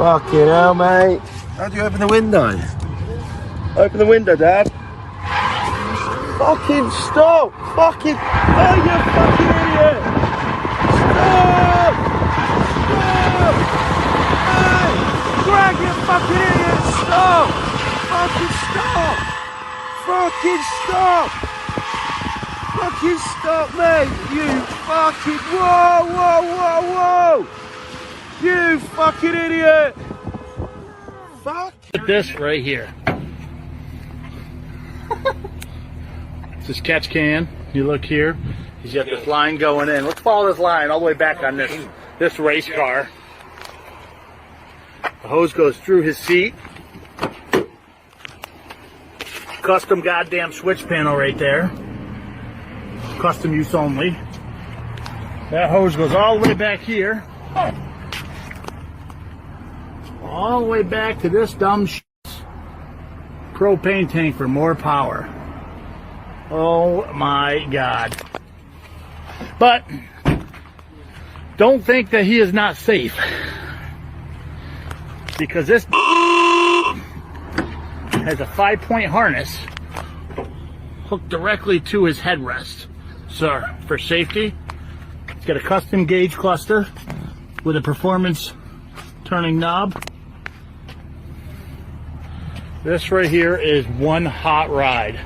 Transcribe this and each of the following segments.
Fucking hell, mate. How'd you open the window? Open the window, Dad. Fucking stop! Fucking... Oh, you fucking idiot! Stop! Stop! Hey! Greg, you fucking idiot! Stop! Fucking stop! Fucking stop! Fucking stop, mate! You fucking... Whoa, whoa, whoa, whoa! You fucking idiot! Fuck! This right here. This catch can. You look here. He's got this line going in. Let's follow this line all the way back on this race car. The hose goes through his seat. Custom goddamn switch panel right there. Custom use only. That hose goes all the way back here. All the way back to this dumb propane tank for more power. Oh my God. But don't think that he is not safe, because this has a 5-point harness hooked directly to his headrest. So for safety, it's got a custom gauge cluster with a performance turning knob. This right here is one hot ride.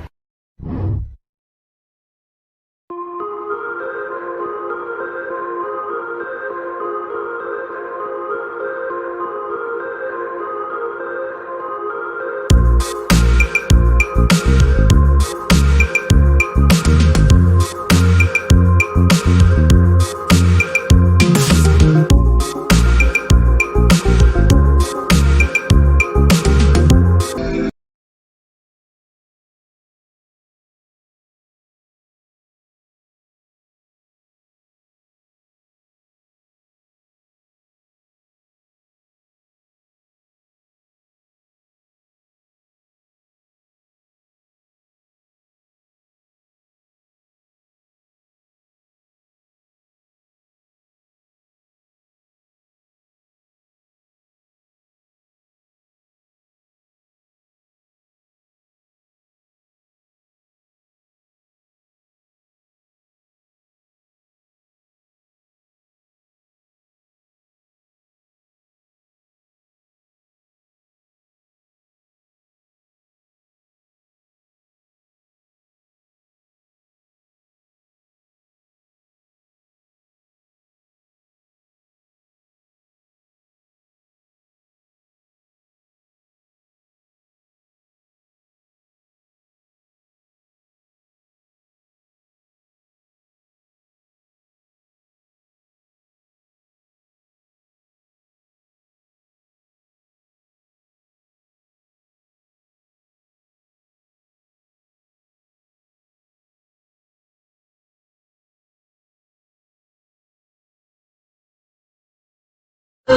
Do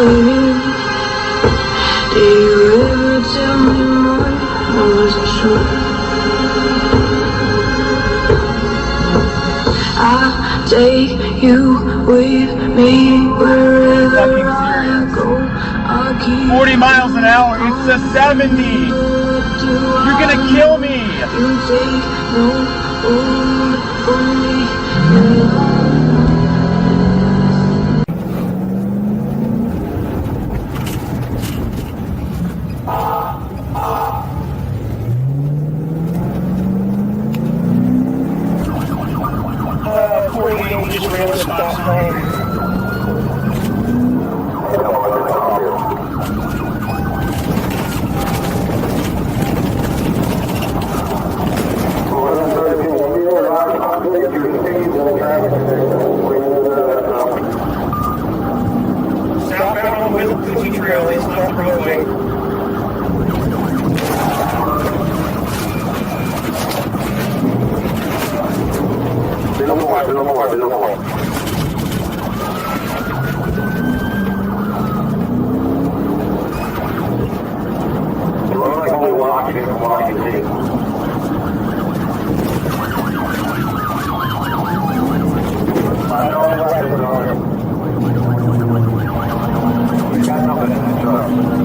you ever tell me more? I wasn't sure. I'll take you with me wherever I go. I'll keep 40 miles an hour, it's a 70. You're gonna kill me. You take no hold from me. Just ran a stop sign. Southbound on Whistle Coochie Trail is left roadway. Got nothing in the truck.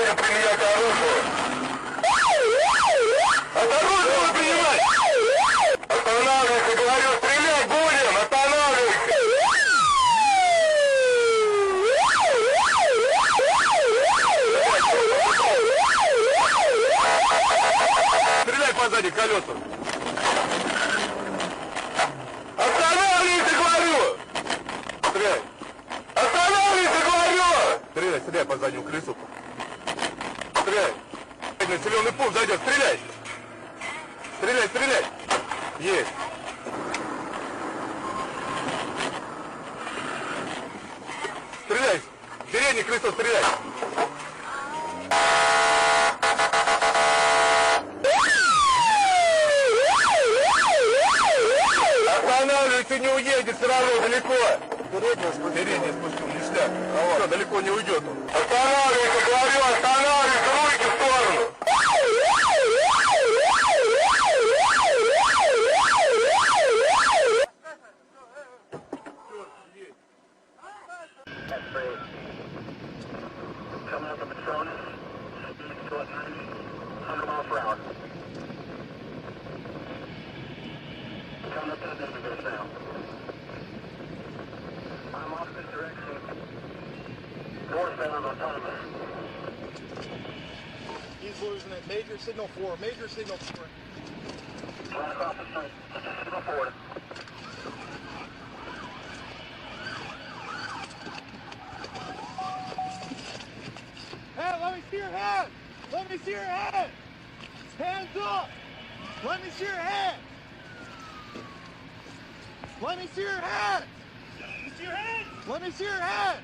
будем применять оружие. Осторожно принимать! Останавливайся, говорю, стрелять будем! Останавливайся! Стреляй позади колеса! Останавливайся, говорю! Стреляй! Останавливайся, говорю! Стреляй, стреляй по заднему колесу. Стреляй! Населенный пункт зайдет, стреляй! Стреляй, стреляй! Есть! Стреляй! Переднее колесо, стреляй! Останавливайся, не уедет все равно далеко! Переднее спустил, ништяк. Все, далеко не уйдет он. Останавливайся, говорю, останавливайся, руки в сторону! Coming up in Petronas, speed to 100 miles per hour. Coming up to the neighborhood now. I'm off this direction. Northbound autonomous. He's losing it. Major signal 4. Major signal 4. Right across the street. Signal forward. Hey, let me see your hand! Let me see your hand! Hands up! Let me see your hand! Let me see your hand! Let me see your hand!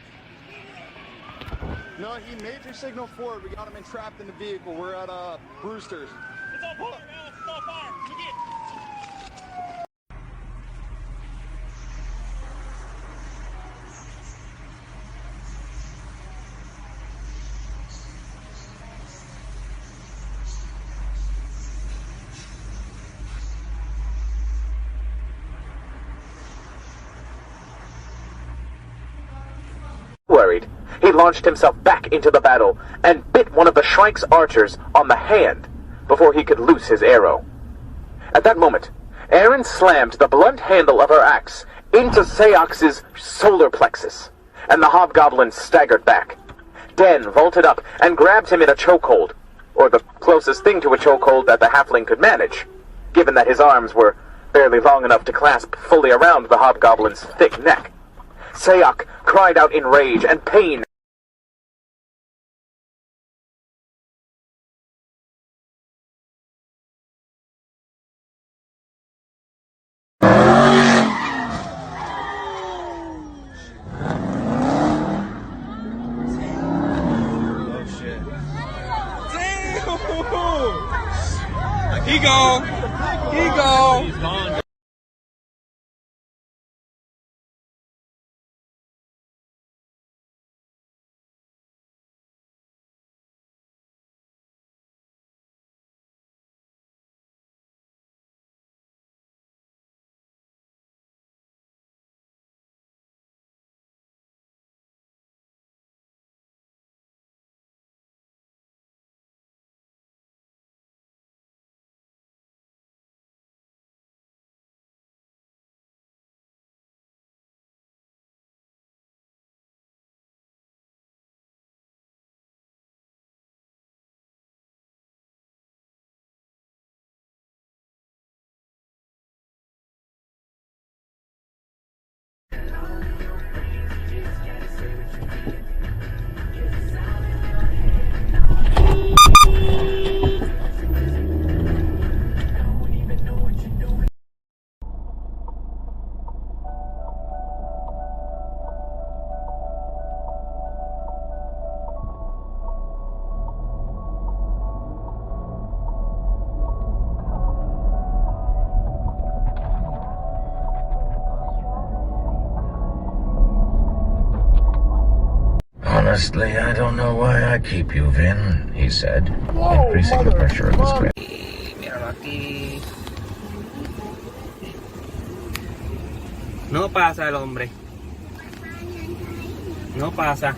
No, he major signal forward. We got him entrapped in the vehicle. We're at Brewster's. It's on fire, man. It's on fire. Look it. Worried, he launched himself back into the battle and bit one of the Shrike's archers on the hand before he could loose his arrow. At that moment, Erin slammed the blunt handle of her axe into Seox's solar plexus, and the hobgoblin staggered back. Den vaulted up and grabbed him in a chokehold, or the closest thing to a chokehold that the halfling could manage, given that his arms were barely long enough to clasp fully around the hobgoblin's thick neck. Seok cried out in rage and pain. He gone. He gone. Honestly, I don't know why I keep you, Vin, he said, increasing the pressure of his grip. Míralo aquí. No pasa el hombre. No pasa.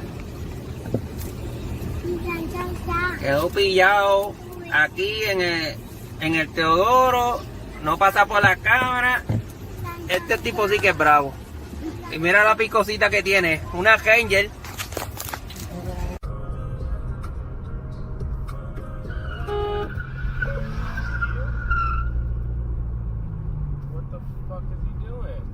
Quedó pillado aquí en el Teodoro. No pasa por la cámara. Este tipo sí que es bravo. Y mira la picosita que tiene. Una Ranger. What the fuck is he doing?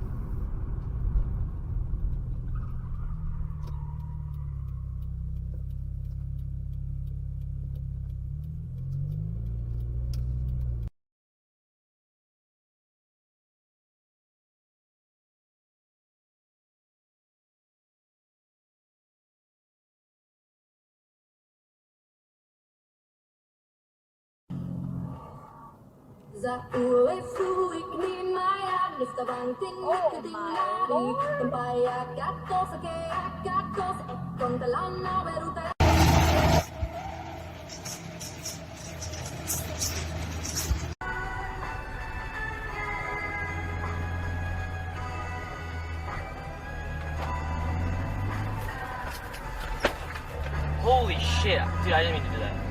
Holy shit. Dude, I didn't mean to do that.